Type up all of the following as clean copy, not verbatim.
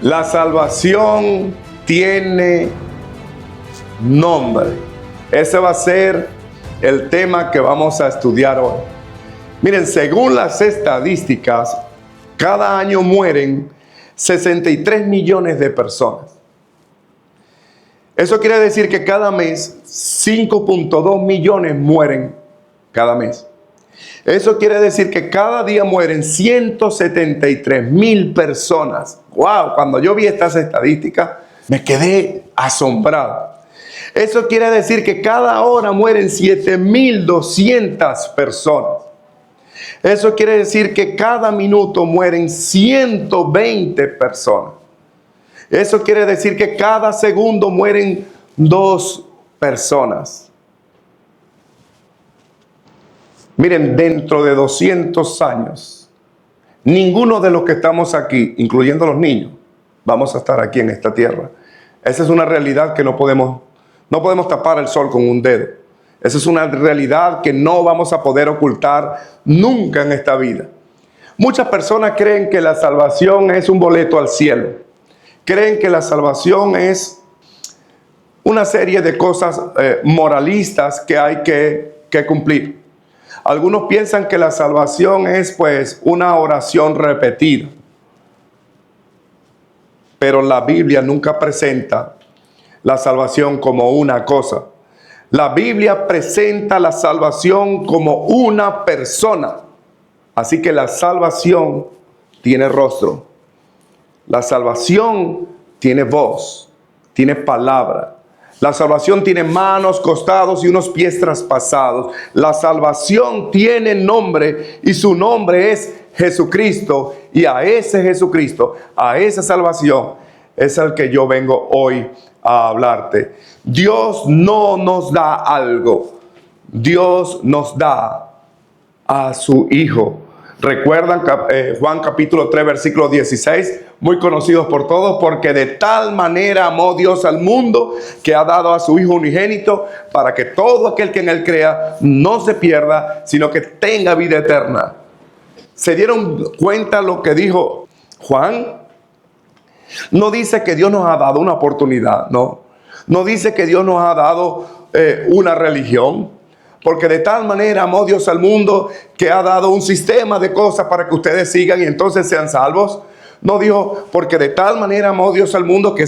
La salvación tiene nombre. Ese va a ser el tema que vamos a estudiar hoy. Miren, según las estadísticas, cada año mueren 63 millones de personas. Eso quiere decir que cada mes 5.2 millones mueren cada mes. Eso quiere decir que cada día mueren 173,000 personas. ¡Wow! Cuando yo vi estas estadísticas, me quedé asombrado. Eso quiere decir que cada hora mueren 7,200 personas. Eso quiere decir que cada minuto mueren 120 personas. Eso quiere decir que cada segundo mueren 2 personas. Miren, dentro de 200 años, ninguno de los que estamos aquí, incluyendo los niños, vamos a estar aquí en esta tierra. Esa es una realidad que no podemos tapar el sol con un dedo. Esa es una realidad que no vamos a poder ocultar nunca en esta vida. Muchas personas creen que la salvación es un boleto al cielo. Creen que la salvación es una serie de cosas moralistas que hay que cumplir. Algunos piensan que la salvación es pues una oración repetida. Pero la Biblia nunca presenta la salvación como una cosa. La Biblia presenta la salvación como una persona. Así que la salvación tiene rostro. La salvación tiene voz, tiene palabra. La salvación tiene manos, costados y unos pies traspasados. La salvación tiene nombre y su nombre es Jesucristo. Y a ese Jesucristo, a esa salvación, es al que yo vengo hoy a hablarte. Dios no nos da algo. Dios nos da a su Hijo. ¿Recuerdan Juan capítulo 3, versículo 16? Muy conocidos por todos, porque de tal manera amó Dios al mundo que ha dado a su Hijo unigénito para que todo aquel que en él crea no se pierda, sino que tenga vida eterna. ¿Se dieron cuenta lo que dijo Juan? No dice que Dios nos ha dado una oportunidad, no. No dice que Dios nos ha dado una religión. Porque de tal manera amó Dios al mundo que ha dado un sistema de cosas para que ustedes sigan y entonces sean salvos. No dijo, porque de tal manera amó Dios al mundo que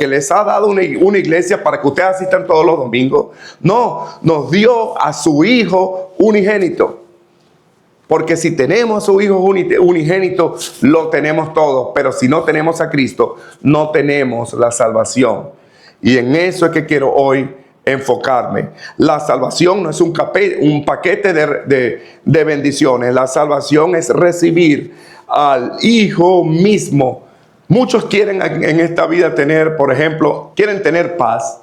les ha dado una iglesia para que ustedes asistan todos los domingos. No, nos dio a su Hijo unigénito. Porque si tenemos a su Hijo unigénito, lo tenemos todo. Pero si no tenemos a Cristo, no tenemos la salvación. Y en eso es que quiero hoy enfocarme. La salvación no es un paquete de bendiciones. La salvación es recibir al Hijo mismo. Muchos quieren en esta vida tener, por ejemplo, quieren tener paz.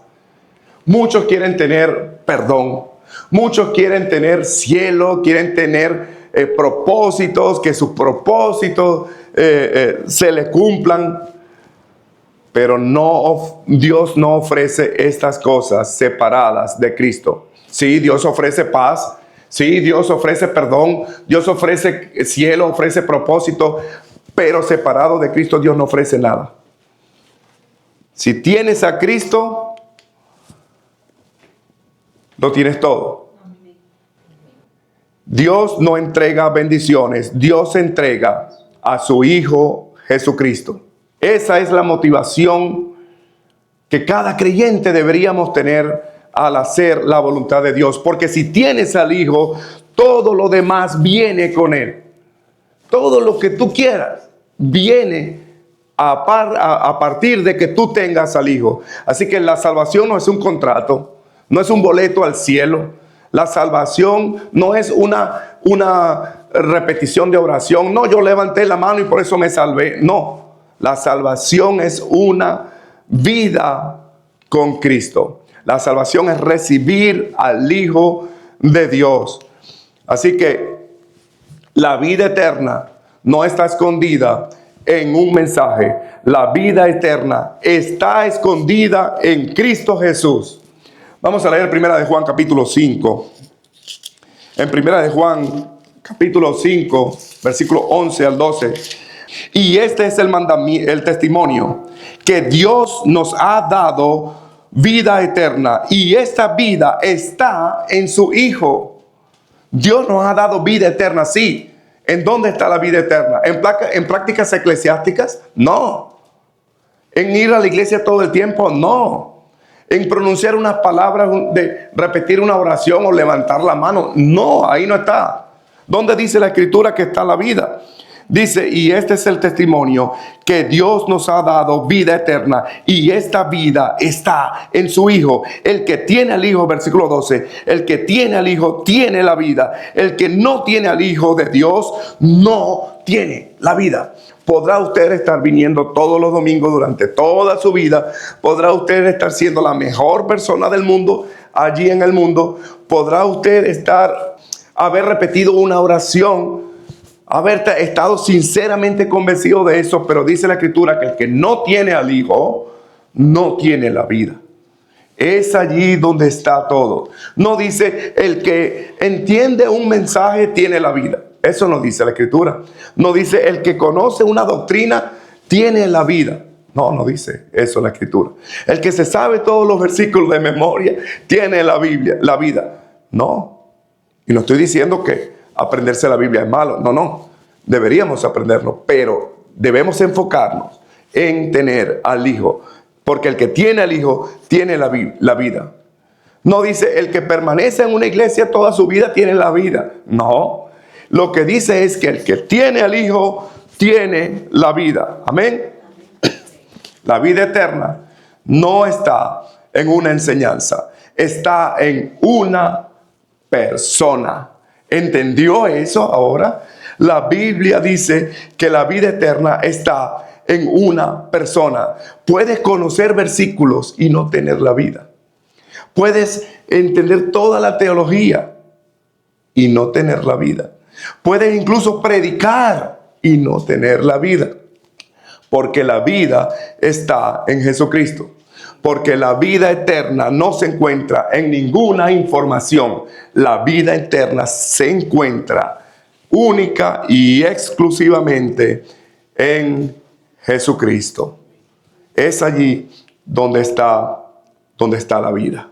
Muchos quieren tener perdón. Muchos quieren tener cielo, quieren tener propósitos, que sus propósitos se les cumplan. Pero Dios no ofrece estas cosas separadas de Cristo. Sí, Dios ofrece paz. Sí, Dios ofrece perdón. Dios ofrece cielo, ofrece propósito. Pero separado de Cristo, Dios no ofrece nada. Si tienes a Cristo, lo tienes todo. Dios no entrega bendiciones. Dios entrega a su Hijo Jesucristo. Esa es la motivación que cada creyente deberíamos tener al hacer la voluntad de Dios. Porque si tienes al Hijo, todo lo demás viene con Él. Todo lo que tú quieras viene a partir de que tú tengas al Hijo. Así que la salvación no es un contrato, no es un boleto al cielo. La salvación no es una repetición de oración. No, yo levanté la mano y por eso me salvé. No. La salvación es una vida con Cristo. La salvación es recibir al Hijo de Dios. Así que la vida eterna no está escondida en un mensaje. La vida eterna está escondida en Cristo Jesús. Vamos a leer Primera de Juan capítulo 5. En Primera de Juan capítulo 5, versículo 11 al 12. Y este es el testimonio, que Dios nos ha dado vida eterna, y esta vida está en su Hijo. Dios nos ha dado vida eterna, sí. ¿En dónde está la vida eterna? ¿En prácticas eclesiásticas? No. ¿En ir a la iglesia todo el tiempo? No. ¿En pronunciar unas palabras, de repetir una oración o levantar la mano? No, ahí no está. ¿Dónde dice la Escritura que está la vida? Dice, y este es el testimonio, que Dios nos ha dado vida eterna, y esta vida está en su Hijo. El que tiene al Hijo, versículo 12, el que tiene al Hijo tiene la vida. El que no tiene al Hijo de Dios no tiene la vida. Podrá usted estar viniendo todos los domingos durante toda su vida. Podrá usted estar siendo la mejor persona del mundo allí en el mundo. Podrá usted haber repetido una oración, haber estado sinceramente convencido de eso, pero dice la Escritura que el que no tiene al Hijo no tiene la vida. Es allí donde está todo. No dice el que entiende un mensaje tiene la vida. Eso no dice la Escritura. No dice el que conoce una doctrina tiene la vida. No dice eso la Escritura. El que se sabe todos los versículos de memoria tiene la Biblia, la vida. No. Y no estoy diciendo que aprenderse la Biblia es malo. No. Deberíamos aprenderlo, pero debemos enfocarnos en tener al Hijo. Porque el que tiene al Hijo tiene la vida. No dice el que permanece en una iglesia toda su vida tiene la vida. No. Lo que dice es que el que tiene al Hijo tiene la vida. Amén. La vida eterna no está en una enseñanza, está en una persona. ¿Entendió eso ahora? La Biblia dice que la vida eterna está en una persona. Puedes conocer versículos y no tener la vida. Puedes entender toda la teología y no tener la vida. Puedes incluso predicar y no tener la vida. Porque la vida está en Jesucristo. Porque la vida eterna no se encuentra en ninguna información. La vida eterna se encuentra única y exclusivamente en Jesucristo. Es allí donde está la vida.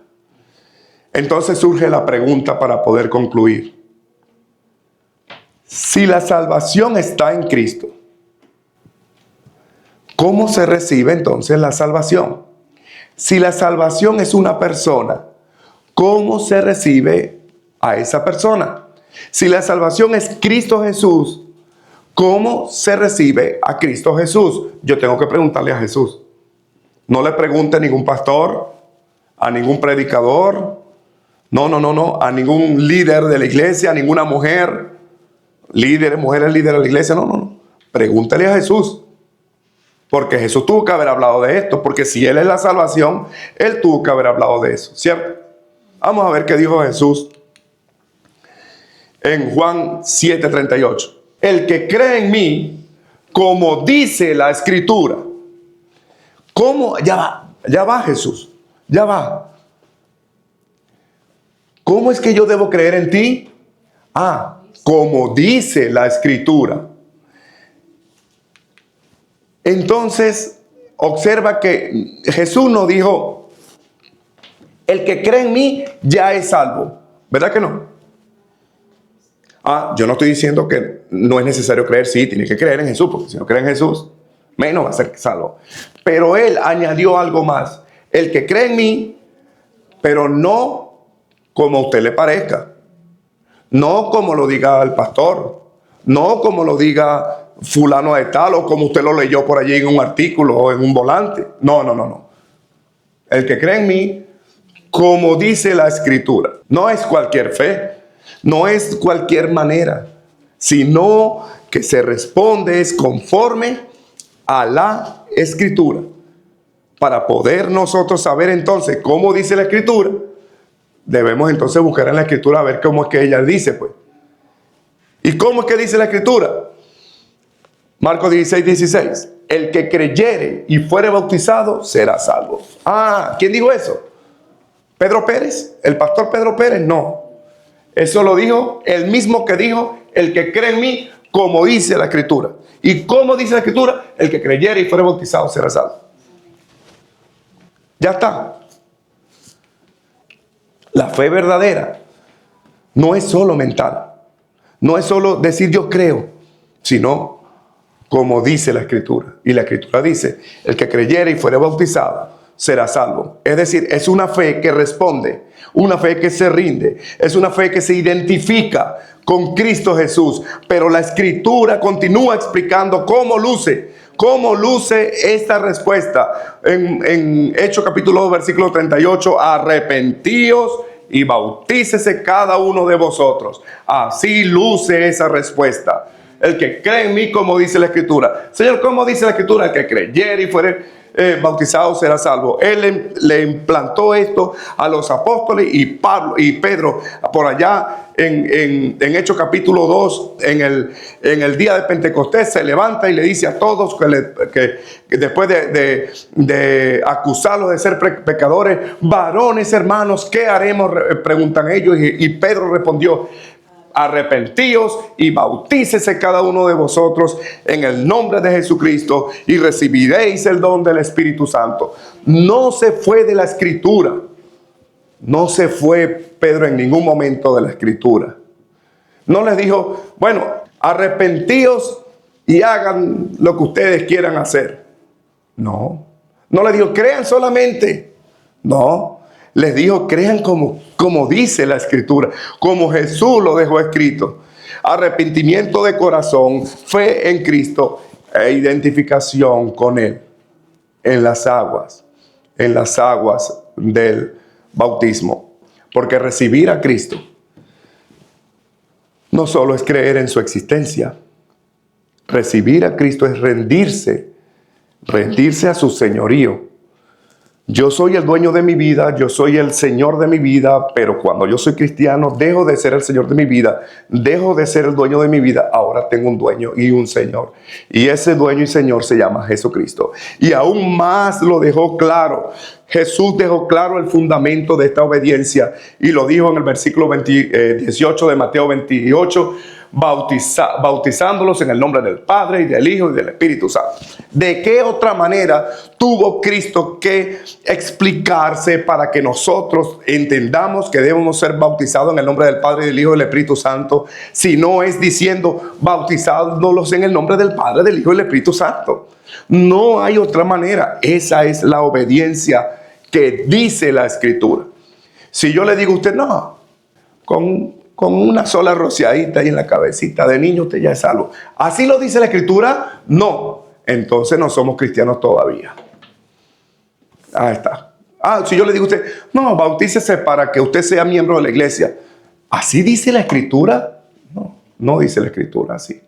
Entonces surge la pregunta para poder concluir. Si la salvación está en Cristo, ¿cómo se recibe entonces la salvación? Si la salvación es una persona, ¿cómo se recibe a esa persona? Si la salvación es Cristo Jesús, ¿cómo se recibe a Cristo Jesús? Yo tengo que preguntarle a Jesús. No le pregunte a ningún pastor, a ningún predicador, no, a ningún líder de la iglesia, a ninguna mujer, mujeres líderes de la iglesia, no. Pregúntale a Jesús. Porque Jesús tuvo que haber hablado de esto, porque si Él es la salvación, Él tuvo que haber hablado de eso, ¿cierto? Vamos a ver qué dijo Jesús en Juan 7:38. El que cree en mí, como dice la Escritura. ¿Cómo? Ya va Jesús, ya va. ¿Cómo es que yo debo creer en ti? Como dice la Escritura. Entonces, observa que Jesús no dijo, el que cree en mí ya es salvo. ¿Verdad que no? Yo no estoy diciendo que no es necesario creer, sí, tiene que creer en Jesús, porque si no cree en Jesús, menos va a ser salvo. Pero Él añadió algo más. El que cree en mí, pero no como a usted le parezca. No como lo diga el pastor. No como lo diga fulano de tal o como usted lo leyó por allí en un artículo o en un volante. No. El que cree en mí, como dice la Escritura. No es cualquier fe, no es cualquier manera, sino que se responde es conforme a la Escritura. Para poder nosotros saber entonces cómo dice la Escritura, debemos entonces buscar en la Escritura a ver cómo es que ella dice, pues. ¿Y cómo es que dice la Escritura? Marcos 16:16. El que creyere y fuere bautizado será salvo. ¿Quién dijo eso? ¿Pedro Pérez? ¿El pastor Pedro Pérez? No. Eso lo dijo el mismo que dijo, el que cree en mí, como dice la Escritura. ¿Y cómo dice la Escritura? El que creyere y fuere bautizado será salvo. Ya está. La fe verdadera no es solo mental, no es solo decir yo creo, sino como dice la Escritura. Y la Escritura dice, el que creyere y fuere bautizado será salvo. Es decir, es una fe que responde, una fe que se rinde, es una fe que se identifica con Cristo Jesús. Pero la Escritura continúa explicando cómo luce esta respuesta. En Hechos capítulo 2, versículo 38, arrepentíos y bautícese cada uno de vosotros. Así luce esa respuesta. El que cree en mí, como dice la Escritura. Señor, ¿cómo dice la Escritura? El que creyere y fuere bautizado será salvo. Él le implantó esto a los apóstoles, y Pablo y Pedro por allá en Hechos capítulo 2, en el día de Pentecostés, se levanta y le dice a todos que después de acusarlos de ser pecadores, varones hermanos, ¿qué haremos? Preguntan ellos, y Pedro respondió, arrepentíos y bautícese cada uno de vosotros en el nombre de Jesucristo y recibiréis el don del Espíritu Santo. No se fue de la Escritura. No se fue Pedro en ningún momento de la Escritura. No les dijo, bueno, arrepentíos y hagan lo que ustedes quieran hacer. No. No les dijo, crean solamente. No. Les dijo, crean como dice la Escritura, como Jesús lo dejó escrito. Arrepentimiento de corazón, fe en Cristo e identificación con Él en las aguas del bautismo. Porque recibir a Cristo no solo es creer en su existencia. Recibir a Cristo es rendirse a su señorío. Yo soy el dueño de mi vida, yo soy el Señor de mi vida, pero cuando yo soy cristiano, dejo de ser el Señor de mi vida, dejo de ser el dueño de mi vida, ahora tengo un dueño y un Señor. Y ese dueño y Señor se llama Jesucristo. Y aún más lo dejó claro. Jesús dejó claro el fundamento de esta obediencia y lo dijo en el versículo 18 de Mateo 28, bautizándolos en el nombre del Padre y del Hijo y del Espíritu Santo. ¿De qué otra manera tuvo Cristo que explicarse para que nosotros entendamos que debemos ser bautizados en el nombre del Padre, del Hijo y del Espíritu Santo, si no es diciendo bautizándolos en el nombre del Padre, del Hijo y del Espíritu Santo? No hay otra manera. Esa es la obediencia que dice la Escritura. Si yo le digo a usted, no, con una sola rociadita ahí en la cabecita de niño usted ya es salvo, ¿así lo dice la Escritura? No. Entonces no somos cristianos todavía. Ahí está. Si yo le digo a usted, no, bautícese para que usted sea miembro de la iglesia, ¿así dice la Escritura? No, no dice la Escritura así.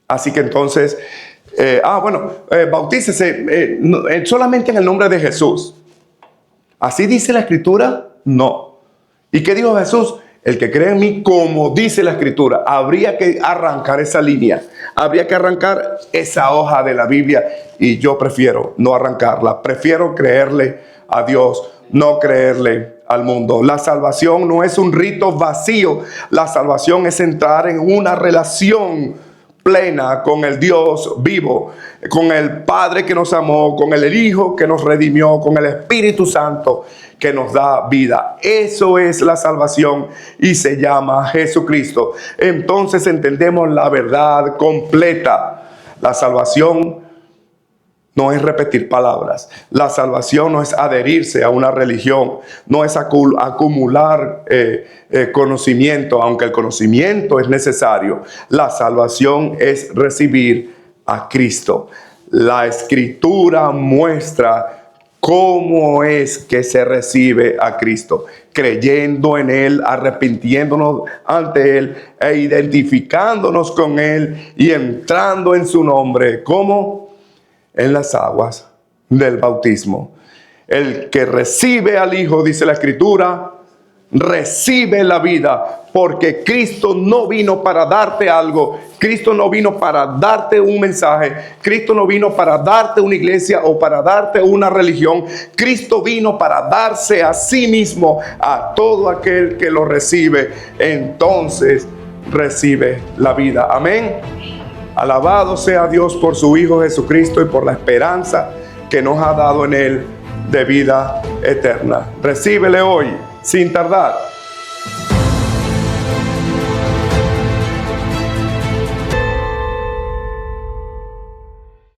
Así que entonces, bautícese solamente en el nombre de Jesús. ¿Así dice la Escritura? No. ¿Y qué dijo Jesús? El que cree en mí, como dice la Escritura. Habría que arrancar esa línea. Habría que arrancar esa hoja de la Biblia. Y yo prefiero no arrancarla. Prefiero creerle a Dios, no creerle al mundo. La salvación no es un rito vacío. La salvación es entrar en una relación plena con el Dios vivo, con el Padre que nos amó, con el Hijo que nos redimió, con el Espíritu Santo que nos da vida. Eso es la salvación y se llama Jesucristo. Entonces entendemos la verdad completa. La salvación no es repetir palabras. La salvación no es adherirse a una religión. No es acumular conocimiento, aunque el conocimiento es necesario. La salvación es recibir a Cristo. La Escritura muestra cómo es que se recibe a Cristo. Creyendo en Él, arrepintiéndonos ante Él e identificándonos con Él y entrando en su nombre. ¿Cómo? En las aguas del bautismo. El que recibe al Hijo, dice la Escritura, recibe la vida, porque Cristo no vino para darte algo. Cristo no vino para darte un mensaje. Cristo no vino para darte una iglesia o para darte una religión. Cristo vino para darse a sí mismo a todo aquel que lo recibe. Entonces recibe la vida. Amén. Alabado sea Dios por su Hijo Jesucristo y por la esperanza que nos ha dado en Él de vida eterna. Recíbele hoy, sin tardar.